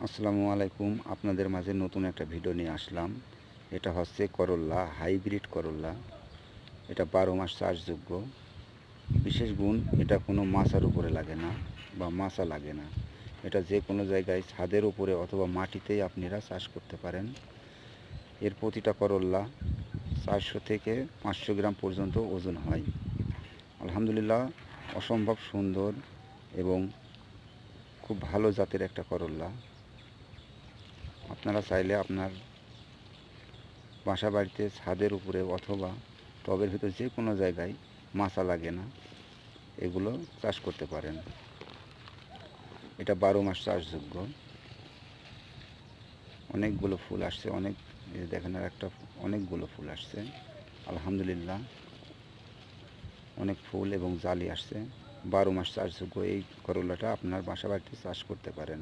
আসসালামু আলাইকুম। আপনাদের মাঝে নতুন একটা ভিডিও নিয়ে আসলাম। এটা হচ্ছে করল্লা, হাইব্রিড করল্লা। এটা 12 মাস চাষযোগ্য। বিশেষ গুণ, এটা কোনো মাচার উপরে লাগে না বা মাচা লাগে না। এটা যে কোনো জায়গায় ছাদের উপরে অথবা মাটিতেই আপনারা চাষ করতে পারেন। এর প্রতিটা করল্লা 400 থেকে 500 গ্রাম পর্যন্ত ওজন হয়। আলহামদুলিল্লাহ, অসম্ভব সুন্দর এবং খুব ভালো জাতের একটা করল্লা। আপনারা চাইলে আপনার বাসা বাড়িতে ছাদের উপরে অথবা টবের ভিতর যে কোনো জায়গায় মাচা লাগে না, এগুলো চাষ করতে পারেন। এটা 12 মাস চাষযোগ্য। অনেকগুলো ফুল আসছে, এই দেখেন আর একটা, অনেকগুলো ফুল আসছে আলহামদুলিল্লাহ। অনেক ফুল এবং জালি আসছে। 12 মাস চাষযোগ্য এই করলাটা আপনার বাসা বাড়িতে চাষ করতে পারেন।